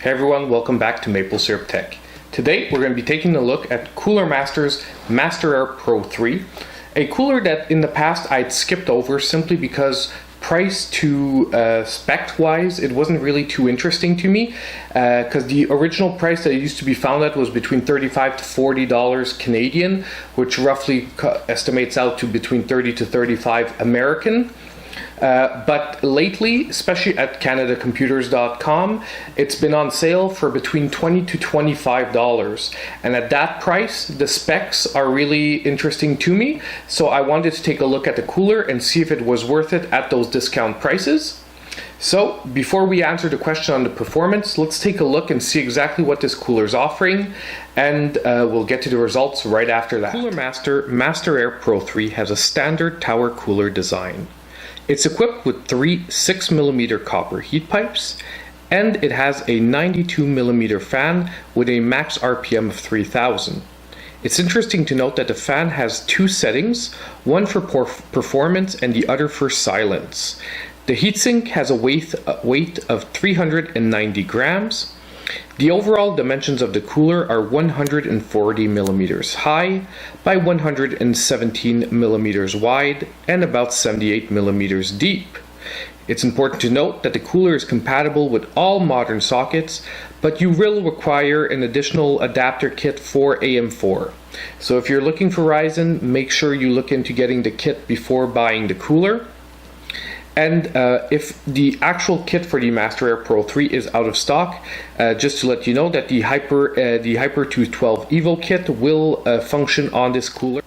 Hey everyone, welcome back to Maple Syrup Tech. Today we're going to be taking a look at Cooler Master's MASTERAIR Pro 3, a cooler that in the past I'd skipped over simply because price to spec wise it wasn't really too interesting to me, because the original price that it used to be found at was between $35 to $40 Canadian, which roughly estimates out to between 30 to 35 American. But lately, especially at CanadaComputers.com, it's been on sale for between $20 to $25. And at that price, the specs are really interesting to me. So I wanted to take a look at the cooler and see if it was worth it at those discount prices. So before we answer the question on the performance, let's take a look and see exactly what this cooler is offering. And we'll get to the results right after that. Cooler MASTERAIR Pro 3 has a standard tower cooler design. It's equipped with three 6mm copper heat pipes, and it has a 92mm fan with a max RPM of 3000. It's interesting to note that the fan has two settings, one for performance and the other for silence. The heatsink has a weight of 390 grams. The overall dimensions of the cooler are 140 millimeters high by 117 millimeters wide and about 78 millimeters deep. It's important to note that the cooler is compatible with all modern sockets, but you will require an additional adapter kit for AM4. So if you're looking for Ryzen, make sure you look into getting the kit before buying the cooler. And if the actual kit for the MASTERAIR Pro 3 is out of stock, just to let you know that the Hyper 212 Evo kit will function on this cooler.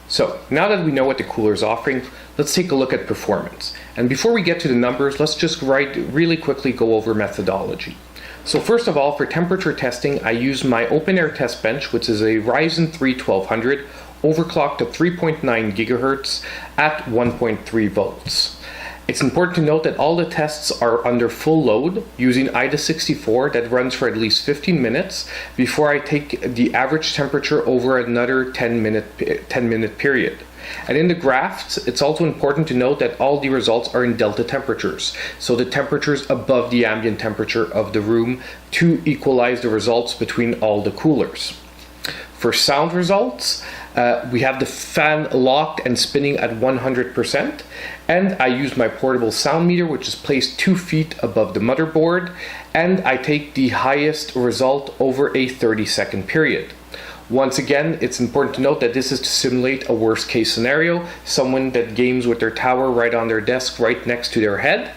So now that we know what the cooler is offering, let's take a look at performance. And before we get to the numbers, let's just really quickly go over methodology. So first of all, for temperature testing, I use my open air test bench, which is a Ryzen 3 1200 overclocked to 3.9 gigahertz at 1.3 volts. It's important to note that all the tests are under full load using IDA64 that runs for at least 15 minutes before I take the average temperature over another 10 minute period. And in the graphs, it's also important to note that all the results are in delta temperatures, so the temperatures above the ambient temperature of the room to equalize the results between all the coolers. For sound results, we have the fan locked and spinning at 100%, and I use my portable sound meter, which is placed 2 feet above the motherboard, and I take the highest result over a 30-second period. Once again, it's important to note that this is to simulate a worst case scenario, someone that games with their tower right on their desk right next to their head.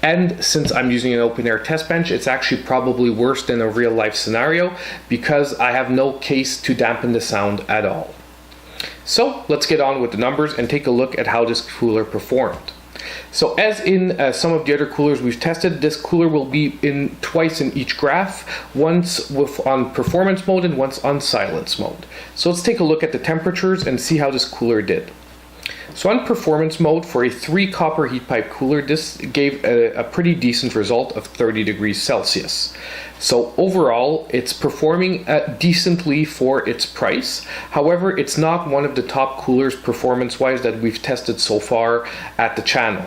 And since I'm using an open air test bench, it's actually probably worse than a real life scenario because I have no case to dampen the sound at all. So let's get on with the numbers and take a look at how this cooler performed. So as in some of the other coolers we've tested, this cooler will be in twice in each graph, once on performance mode and once on silence mode. So let's take a look at the temperatures and see how this cooler did. So on performance mode for a 3 copper heat pipe cooler, this gave a pretty decent result of 30 degrees Celsius. So overall, it's performing decently for its price. However, it's not one of the top coolers performance-wise that we've tested so far at the channel.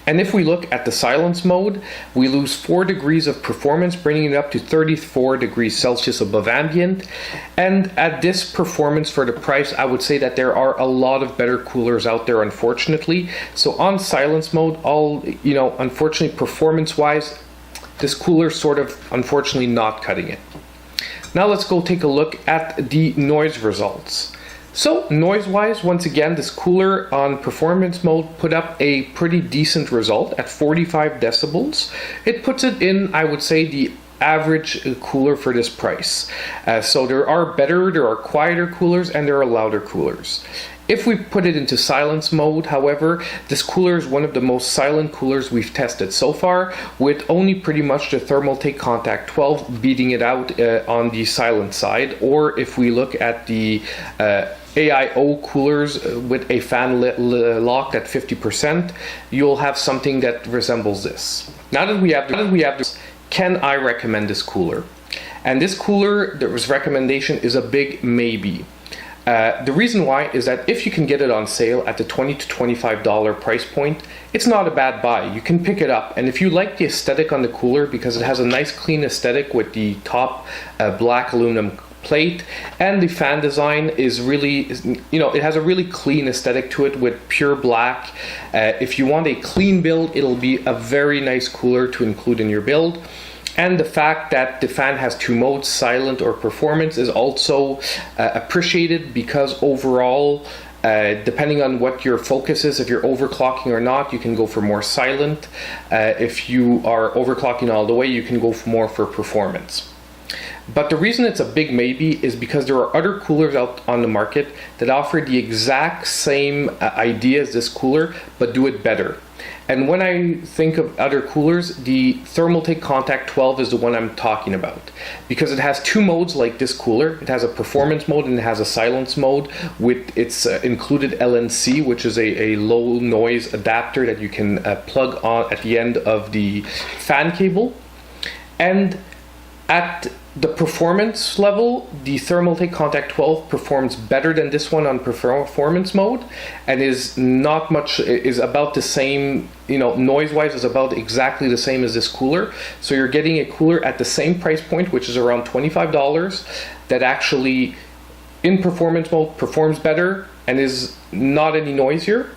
And if we look at the silence mode, we lose 4 degrees of performance, bringing it up to 34 degrees Celsius above ambient. And at this performance for the price, I would say that there are a lot of better coolers out there, unfortunately. So on silence mode, unfortunately, performance-wise, this cooler sort of, unfortunately, not cutting it. Now let's go take a look at the noise results. So noise-wise, once again, this cooler on performance mode put up a pretty decent result at 45 decibels. It puts it in, I would say, the average cooler for this price. So there are quieter coolers, and there are louder coolers. If we put it into silence mode, however, this cooler is one of the most silent coolers we've tested so far, with only pretty much the Thermaltake Contact 12 beating it out on the silent side. Or if we look at the AIO coolers with a fan locked at 50%, you'll have something that resembles this. Now that we have this, can I recommend this cooler? And this cooler, the recommendation is a big maybe. The reason why is that if you can get it on sale at the $20 to $25 price point, it's not a bad buy. You can pick it up, and if you like the aesthetic on the cooler, because it has a nice clean aesthetic with the top black aluminum plate, and the fan design is really, you know, it has a really clean aesthetic to it with pure black. If you want a clean build, it'll be a very nice cooler to include in your build. And the fact that the fan has two modes, silent or performance, is also appreciated, because overall, depending on what your focus is, if you're overclocking or not, you can go for more silent. If you are overclocking all the way, you can go for more for performance. But the reason it's a big maybe is because there are other coolers out on the market that offer the exact same idea as this cooler, but do it better. And when I think of other coolers, the Thermaltake Contact 12 is the one I'm talking about, because it has two modes like this cooler. It has a performance mode and it has a silence mode with its included LNC, which is a low noise adapter that you can plug on at the end of the fan cable. And at the performance level, the Thermaltake Contact 12 performs better than this one on performance mode, and is about the same, you know, noise-wise is about exactly the same as this cooler. So you're getting a cooler at the same price point, which is around $25, that actually in performance mode performs better and is not any noisier.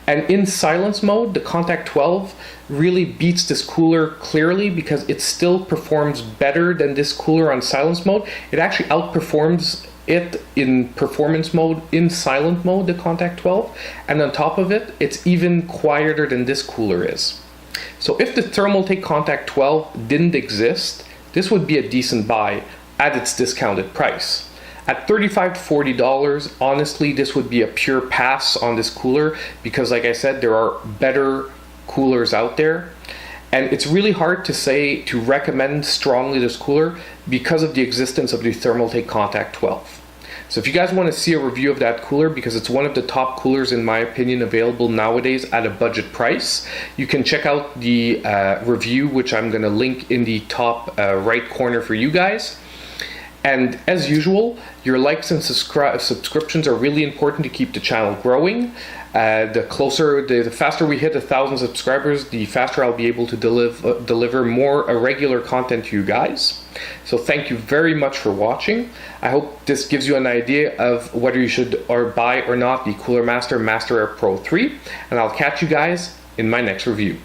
And in silence mode, the Contact 12 really beats this cooler clearly, because it still performs better than this cooler on silence mode. It actually outperforms it in performance mode in silent mode, the Contact 12. And on top of it, it's even quieter than this cooler is. So if the Thermaltake Contact 12 didn't exist, this would be a decent buy at its discounted price. At $35 to $40, honestly, this would be a pure pass on this cooler, because like I said, there are better coolers out there. And it's really hard to recommend strongly this cooler because of the existence of the Thermaltake Contact 12. So if you guys want to see a review of that cooler, because it's one of the top coolers in my opinion available nowadays at a budget price, you can check out the review, which I'm going to link in the top right corner for you guys. And as usual, your likes and subscriptions are really important to keep the channel growing. The faster we hit 1,000 subscribers, the faster I'll be able to deliver more irregular content to you guys. So thank you very much for watching. I hope this gives you an idea of whether you should buy or not the Cooler Master MASTERAIR Pro 3. And I'll catch you guys in my next review.